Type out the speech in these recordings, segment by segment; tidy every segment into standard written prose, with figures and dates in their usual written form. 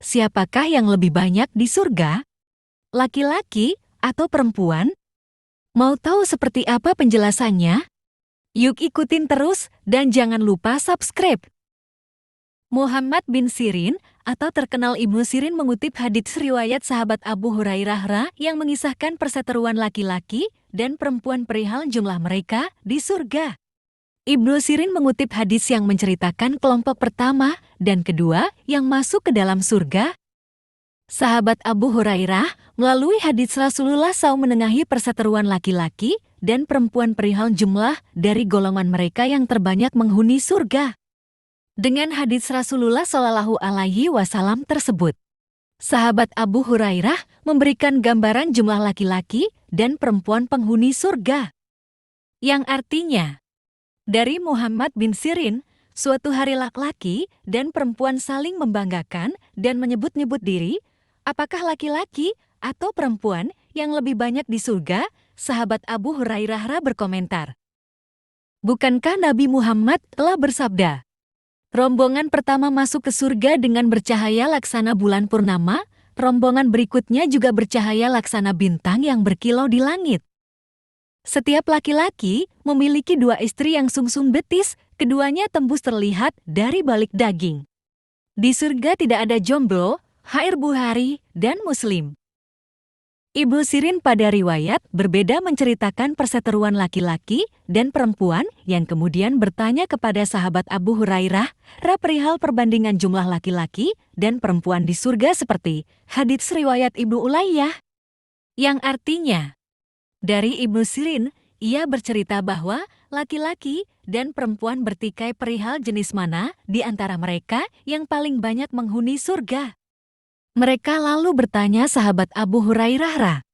siapakah yang lebih banyak di surga? Laki-laki atau perempuan? Mau tahu seperti apa penjelasannya? Yuk ikutin terus dan jangan lupa subscribe. Muhammad bin Sirin atau terkenal Ibnu Sirin mengutip hadits riwayat sahabat Abu Hurairah yang mengisahkan perseteruan laki-laki dan perempuan perihal jumlah mereka di surga. Ibnu Sirin mengutip hadis yang menceritakan kelompok pertama dan kedua yang masuk ke dalam surga. Sahabat Abu Hurairah melalui hadits Rasulullah SAW menengahi perseteruan laki-laki dan perempuan perihal jumlah dari golongan mereka yang terbanyak menghuni surga. Dengan hadits Rasulullah Shallallahu Alaihi Wasallam tersebut, sahabat Abu Hurairah memberikan gambaran jumlah laki-laki dan perempuan penghuni surga. Yang artinya, dari Muhammad bin Sirin, suatu hari laki-laki dan perempuan saling membanggakan dan menyebut-nyebut diri, apakah laki-laki atau perempuan yang lebih banyak di surga? Sahabat Abu Hurairah berkomentar, bukankah Nabi Muhammad telah bersabda, rombongan pertama masuk ke surga dengan bercahaya laksana bulan purnama, rombongan berikutnya juga bercahaya laksana bintang yang berkilau di langit. Setiap laki-laki memiliki dua istri yang sungsung betis, keduanya tembus terlihat dari balik daging. Di surga tidak ada jomblo, Hadits Bukhari dan Muslim. Ibnu Sirin pada riwayat berbeda menceritakan perseteruan laki-laki dan perempuan yang kemudian bertanya kepada sahabat Abu Hurairah perihal perbandingan jumlah laki-laki dan perempuan di surga seperti hadits riwayat Ibnu Ulayyah. Yang artinya, dari Ibnu Sirin, ia bercerita bahwa laki-laki dan perempuan bertikai perihal jenis mana di antara mereka yang paling banyak menghuni surga. Mereka lalu bertanya sahabat Abu Hurairah.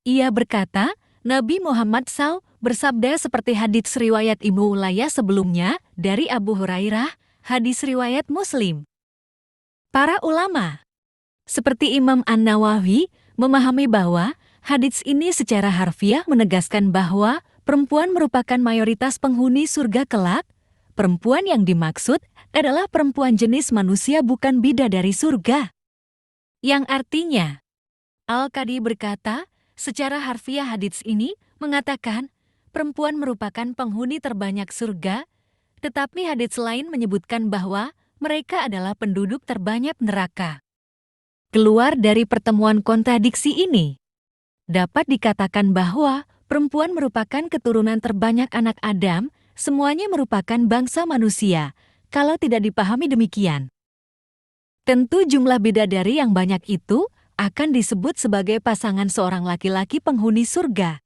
Ia berkata, Nabi Muhammad SAW bersabda seperti hadits riwayat Ibnu Ulayyah sebelumnya dari Abu Hurairah, hadis riwayat Muslim. Para ulama, seperti Imam An-Nawawi, memahami bahwa hadits ini secara harfiah menegaskan bahwa perempuan merupakan mayoritas penghuni surga kelak. Perempuan yang dimaksud adalah perempuan jenis manusia bukan bidadari surga. Yang artinya, Al-Qadi berkata, secara harfiah hadits ini mengatakan perempuan merupakan penghuni terbanyak surga, tetapi hadits lain menyebutkan bahwa mereka adalah penduduk terbanyak neraka. Keluar dari pertemuan kontradiksi ini, dapat dikatakan bahwa perempuan merupakan keturunan terbanyak anak Adam, semuanya merupakan bangsa manusia, kalau tidak dipahami demikian. Tentu jumlah bidadari yang banyak itu akan disebut sebagai pasangan seorang laki-laki penghuni surga.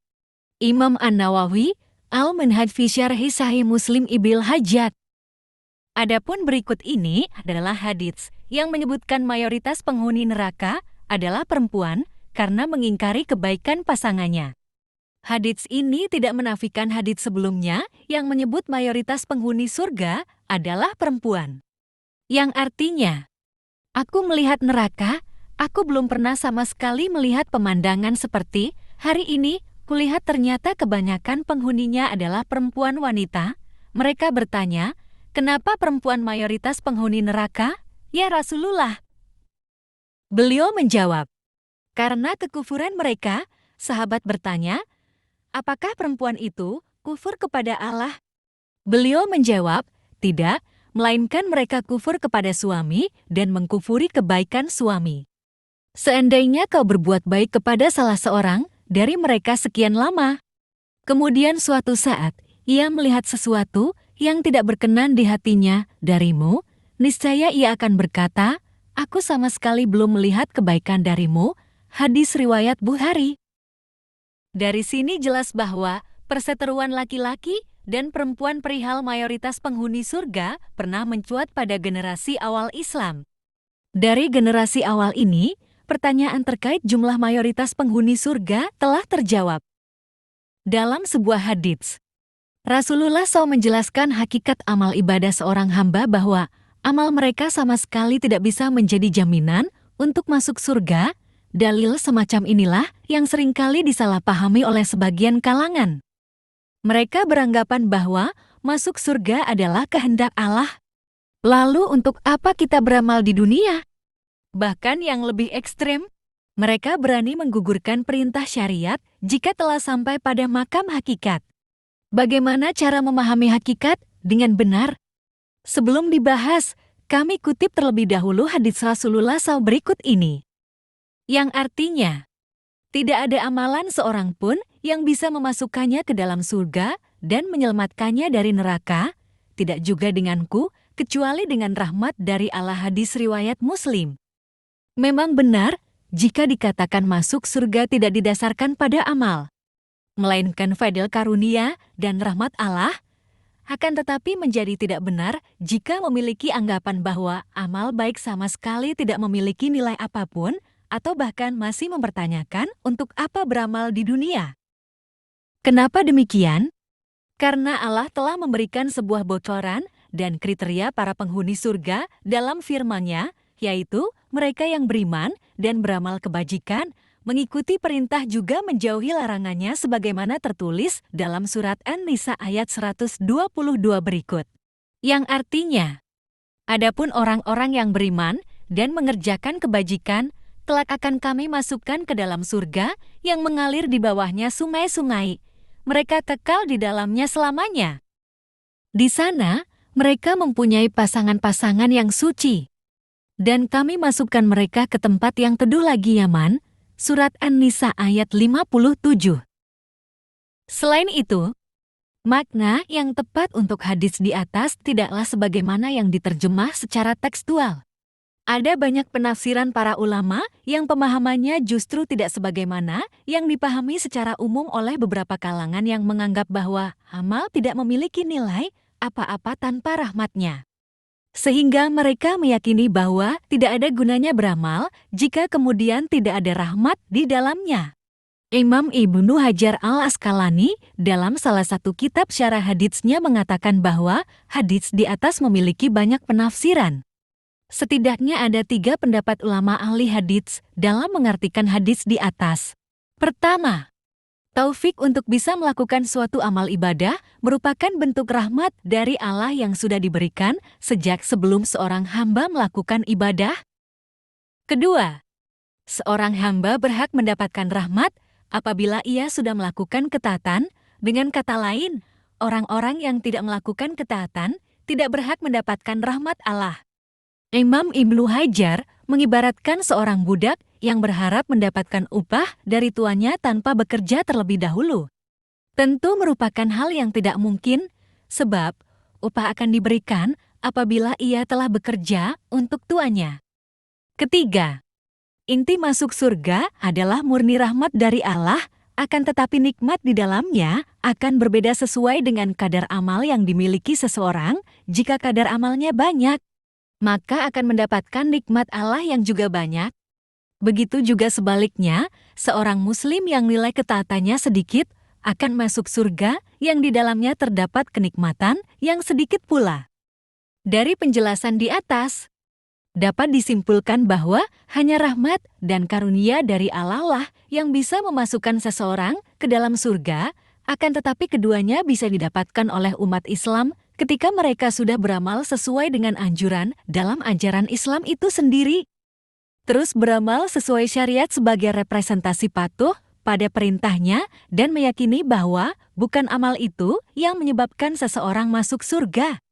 Imam An-Nawawi, Al-Minhaj fi Syarhi Sahih Muslim Ibnu Hajjaj. Adapun berikut ini adalah hadits yang menyebutkan mayoritas penghuni neraka adalah perempuan karena mengingkari kebaikan pasangannya. Hadits ini tidak menafikan hadits sebelumnya yang menyebut mayoritas penghuni surga adalah perempuan. Yang artinya, aku melihat neraka, aku belum pernah sama sekali melihat pemandangan seperti hari ini, kulihat ternyata kebanyakan penghuninya adalah perempuan wanita. Mereka bertanya, kenapa perempuan mayoritas penghuni neraka? Ya Rasulullah. Beliau menjawab, karena kekufuran mereka. Sahabat bertanya, apakah perempuan itu kufur kepada Allah? Beliau menjawab, tidak, melainkan mereka kufur kepada suami dan mengkufuri kebaikan suami. Seandainya kau berbuat baik kepada salah seorang dari mereka sekian lama, kemudian suatu saat ia melihat sesuatu yang tidak berkenan di hatinya darimu, niscaya ia akan berkata, aku sama sekali belum melihat kebaikan darimu. Hadis riwayat Bukhari. Dari sini jelas bahwa perseteruan laki-laki dan perempuan perihal mayoritas penghuni surga pernah mencuat pada generasi awal Islam. Dari generasi awal ini, pertanyaan terkait jumlah mayoritas penghuni surga telah terjawab. Dalam sebuah hadits, Rasulullah SAW menjelaskan hakikat amal ibadah seorang hamba bahwa amal mereka sama sekali tidak bisa menjadi jaminan untuk masuk surga. Dalil semacam inilah yang seringkali disalahpahami oleh sebagian kalangan. Mereka beranggapan bahwa masuk surga adalah kehendak Allah. Lalu untuk apa kita beramal di dunia? Bahkan yang lebih ekstrem, mereka berani menggugurkan perintah syariat jika telah sampai pada makam hakikat. Bagaimana cara memahami hakikat dengan benar? Sebelum dibahas, kami kutip terlebih dahulu hadits Rasulullah SAW berikut ini. Yang artinya, tidak ada amalan seorang pun yang bisa memasukkannya ke dalam surga dan menyelamatkannya dari neraka, tidak juga denganku, kecuali dengan rahmat dari Allah. Hadis riwayat Muslim. Memang benar, jika dikatakan masuk surga tidak didasarkan pada amal, melainkan fadil karunia dan rahmat Allah, akan tetapi menjadi tidak benar jika memiliki anggapan bahwa amal baik sama sekali tidak memiliki nilai apapun, atau bahkan masih mempertanyakan untuk apa beramal di dunia. Kenapa demikian? Karena Allah telah memberikan sebuah bocoran dan kriteria para penghuni surga dalam firman-Nya, yaitu mereka yang beriman dan beramal kebajikan, mengikuti perintah juga menjauhi larangannya sebagaimana tertulis dalam surat An-Nisa ayat 122 berikut. Yang artinya, adapun orang-orang yang beriman dan mengerjakan kebajikan, kelak akan kami masukkan ke dalam surga yang mengalir di bawahnya sungai-sungai. Mereka kekal di dalamnya selamanya. Di sana, mereka mempunyai pasangan-pasangan yang suci. Dan kami masukkan mereka ke tempat yang teduh lagi nyaman. Surat An-Nisa ayat 57. Selain itu, makna yang tepat untuk hadis di atas tidaklah sebagaimana yang diterjemah secara tekstual. Ada banyak penafsiran para ulama yang pemahamannya justru tidak sebagaimana yang dipahami secara umum oleh beberapa kalangan yang menganggap bahwa amal tidak memiliki nilai apa-apa tanpa rahmatnya. Sehingga mereka meyakini bahwa tidak ada gunanya beramal jika kemudian tidak ada rahmat di dalamnya. Imam Ibnu Hajar al-Asqalani dalam salah satu kitab syarah haditsnya mengatakan bahwa hadits di atas memiliki banyak penafsiran. Setidaknya ada 3 pendapat ulama ahli hadits dalam mengartikan hadits di atas. Pertama, taufik untuk bisa melakukan suatu amal ibadah merupakan bentuk rahmat dari Allah yang sudah diberikan sejak sebelum seorang hamba melakukan ibadah. Kedua, seorang hamba berhak mendapatkan rahmat apabila ia sudah melakukan ketaatan. Dengan kata lain, orang-orang yang tidak melakukan ketaatan tidak berhak mendapatkan rahmat Allah. Imam Ibnu Hajar mengibaratkan seorang budak yang berharap mendapatkan upah dari tuannya tanpa bekerja terlebih dahulu. Tentu merupakan hal yang tidak mungkin, sebab upah akan diberikan apabila ia telah bekerja untuk tuannya. Ketiga, inti masuk surga adalah murni rahmat dari Allah, akan tetapi nikmat di dalamnya akan berbeda sesuai dengan kadar amal yang dimiliki seseorang. Jika kadar amalnya banyak, maka akan mendapatkan nikmat Allah yang juga banyak. Begitu juga sebaliknya, seorang muslim yang nilai ketaatannya sedikit akan masuk surga yang di dalamnya terdapat kenikmatan yang sedikit pula. Dari penjelasan di atas, dapat disimpulkan bahwa hanya rahmat dan karunia dari Allah lah yang bisa memasukkan seseorang ke dalam surga, akan tetapi keduanya bisa didapatkan oleh umat Islam ketika mereka sudah beramal sesuai dengan anjuran dalam ajaran Islam itu sendiri. Terus beramal sesuai syariat sebagai representasi patuh pada perintahnya dan meyakini bahwa bukan amal itu yang menyebabkan seseorang masuk surga.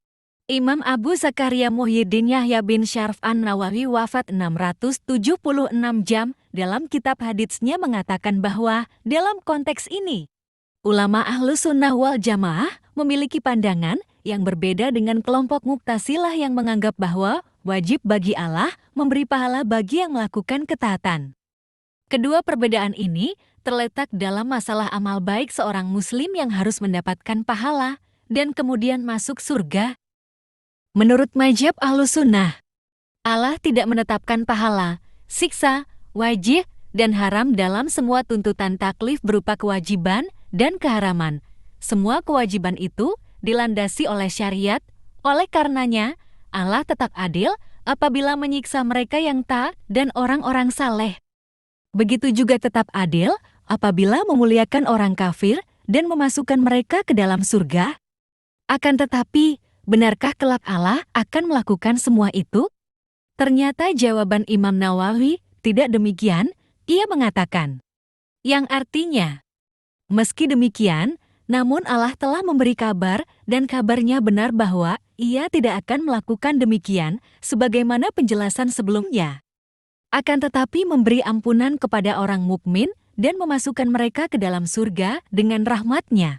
Imam Abu Zakaria Muhyiddin Yahya bin Syarf an-Nawawi wafat 676 jam dalam kitab haditsnya mengatakan bahwa dalam konteks ini, ulama Ahlus Sunnah wal Jamaah memiliki pandangan yang berbeda dengan kelompok Mu'tazilah yang menganggap bahwa wajib bagi Allah memberi pahala bagi yang melakukan ketaatan. Kedua perbedaan ini terletak dalam masalah amal baik seorang muslim yang harus mendapatkan pahala dan kemudian masuk surga. Menurut mazhab Ahlus Sunnah, Allah tidak menetapkan pahala, siksa, wajib, dan haram dalam semua tuntutan taklif berupa kewajiban dan keharaman. Semua kewajiban itu dilandasi oleh syariat, oleh karenanya Allah tetap adil apabila menyiksa mereka yang taat dan orang-orang saleh. Begitu juga tetap adil apabila memuliakan orang kafir dan memasukkan mereka ke dalam surga. Akan tetapi, benarkah kelak Allah akan melakukan semua itu? Ternyata jawaban Imam Nawawi tidak demikian, ia mengatakan. Yang artinya, meski demikian, namun Allah telah memberi kabar dan kabarnya benar bahwa ia tidak akan melakukan demikian sebagaimana penjelasan sebelumnya. Akan tetapi memberi ampunan kepada orang mukmin dan memasukkan mereka ke dalam surga dengan rahmat-Nya.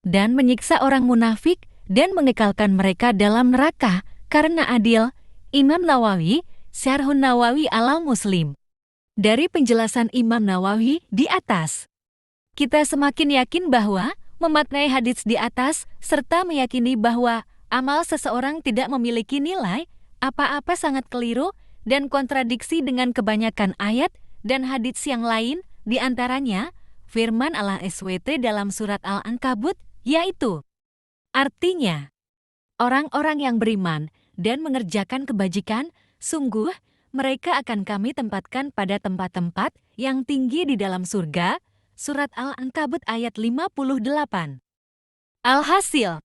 Dan menyiksa orang munafik dan mengekalkan mereka dalam neraka karena adil. Imam Nawawi, Syarhun Nawawi alal Muslim. Dari penjelasan Imam Nawawi di atas, kita semakin yakin bahwa memaknai hadits di atas serta meyakini bahwa amal seseorang tidak memiliki nilai apa-apa sangat keliru dan kontradiksi dengan kebanyakan ayat dan hadits yang lain, di antaranya firman Allah SWT dalam surat Al-Ankabut, yaitu, artinya, orang-orang yang beriman dan mengerjakan kebajikan, sungguh mereka akan kami tempatkan pada tempat-tempat yang tinggi di dalam surga. Surat Al-Ankabut ayat 58. Alhasil,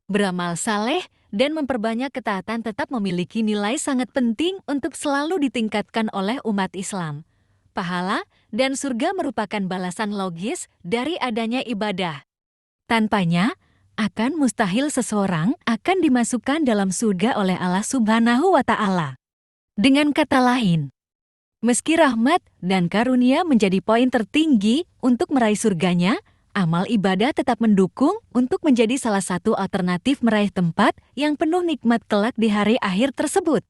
beramal saleh dan memperbanyak ketaatan tetap memiliki nilai sangat penting untuk selalu ditingkatkan oleh umat Islam. Pahala dan surga merupakan balasan logis dari adanya ibadah. Tanpanya, akan mustahil seseorang akan dimasukkan dalam surga oleh Allah Subhanahu wa Ta'ala. Dengan kata lain, meski rahmat dan karunia menjadi poin tertinggi untuk meraih surganya, amal ibadah tetap mendukung untuk menjadi salah satu alternatif meraih tempat yang penuh nikmat kelak di hari akhir tersebut.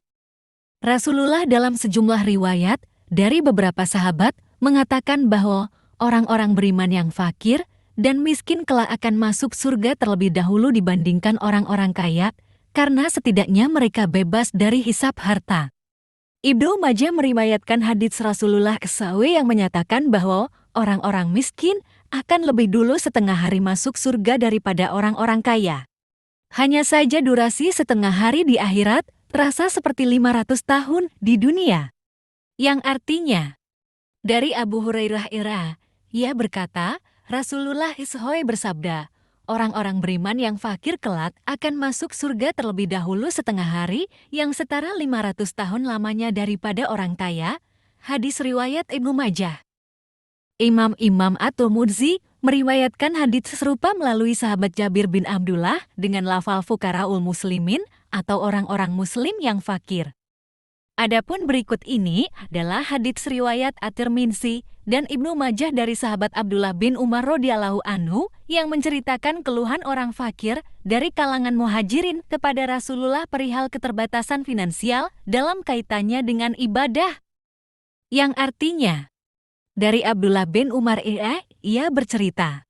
Rasulullah dalam sejumlah riwayat dari beberapa sahabat mengatakan bahwa orang-orang beriman yang fakir dan miskin kelak akan masuk surga terlebih dahulu dibandingkan orang-orang kaya, karena setidaknya mereka bebas dari hisab harta. Ibnu Majah meriwayatkan hadits Rasulullah SAW yang menyatakan bahwa orang-orang miskin akan lebih dulu setengah hari masuk surga daripada orang-orang kaya. Hanya saja durasi setengah hari di akhirat terasa seperti 500 tahun di dunia. Yang artinya, dari Abu Hurairah ia berkata, Rasulullah SAW bersabda, orang-orang beriman yang fakir kelak akan masuk surga terlebih dahulu setengah hari yang setara 500 tahun lamanya daripada orang kaya. Hadis riwayat Ibnu Majah. Imam At-Tirmidzi meriwayatkan hadits serupa melalui sahabat Jabir bin Abdullah dengan lafal fuqaraul muslimin atau orang-orang muslim yang fakir. Adapun berikut ini adalah hadits riwayat At-Tirmidzi dan Ibnu Majah dari sahabat Abdullah bin Umar radhiyallahu anhu yang menceritakan keluhan orang fakir dari kalangan muhajirin kepada Rasulullah perihal keterbatasan finansial dalam kaitannya dengan ibadah. Yang artinya, dari Abdullah bin Umar ia bercerita,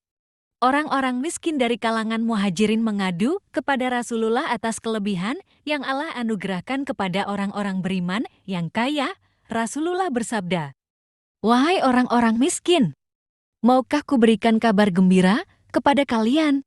orang-orang miskin dari kalangan muhajirin mengadu kepada Rasulullah atas kelebihan yang Allah anugerahkan kepada orang-orang beriman yang kaya. Rasulullah bersabda, "Wahai orang-orang miskin, maukah kuberikan kabar gembira kepada kalian?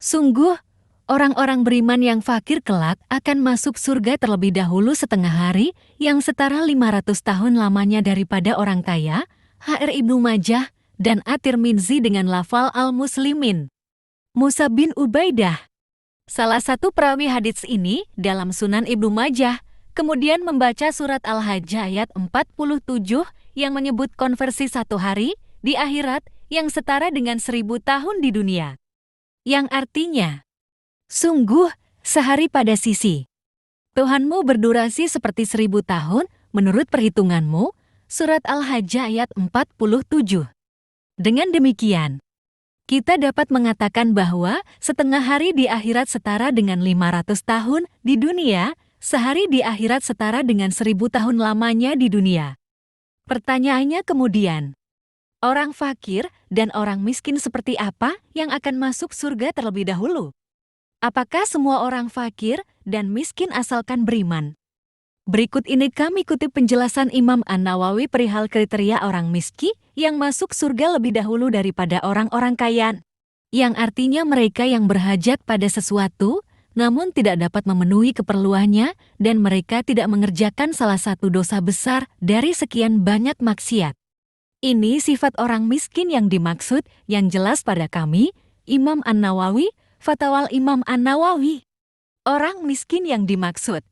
Sungguh, orang-orang beriman yang fakir kelak akan masuk surga terlebih dahulu setengah hari yang setara 500 tahun lamanya daripada orang kaya." HR Ibnu Majah dan At-Tirmidzi dengan lafal al-muslimin. Musa bin Ubaidah, salah satu perawi hadits ini dalam Sunan Ibnu Majah, kemudian membaca surat Al-Hajj ayat 47 yang menyebut konversi satu hari di akhirat yang setara dengan 1000 tahun di dunia. Yang artinya, sungguh sehari pada sisi Tuhanmu berdurasi seperti 1000 tahun menurut perhitunganmu. Surat Al-Hajj ayat 47. Dengan demikian, kita dapat mengatakan bahwa setengah hari di akhirat setara dengan 500 tahun di dunia, sehari di akhirat setara dengan 1000 tahun lamanya di dunia. Pertanyaannya kemudian, orang fakir dan orang miskin seperti apa yang akan masuk surga terlebih dahulu? Apakah semua orang fakir dan miskin asalkan beriman? Berikut ini kami kutip penjelasan Imam An-Nawawi perihal kriteria orang miskin yang masuk surga lebih dahulu daripada orang-orang kaya, yang artinya mereka yang berhajat pada sesuatu, namun tidak dapat memenuhi keperluannya dan mereka tidak mengerjakan salah satu dosa besar dari sekian banyak maksiat. Ini sifat orang miskin yang dimaksud yang jelas pada kami, Imam An-Nawawi, Fatwal Imam An-Nawawi. Orang miskin yang dimaksud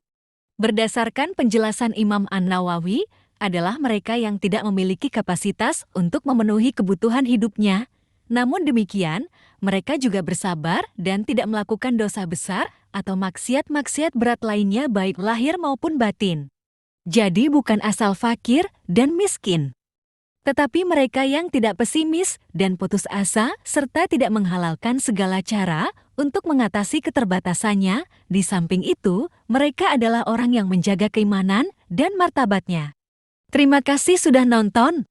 Berdasarkan penjelasan Imam An-Nawawi, adalah mereka yang tidak memiliki kapasitas untuk memenuhi kebutuhan hidupnya. Namun demikian, mereka juga bersabar dan tidak melakukan dosa besar atau maksiat-maksiat berat lainnya baik lahir maupun batin. Jadi bukan asal fakir dan miskin, tetapi mereka yang tidak pesimis dan putus asa serta tidak menghalalkan segala cara untuk mengatasi keterbatasannya. Di samping itu, mereka adalah orang yang menjaga keimanan dan martabatnya. Terima kasih sudah nonton.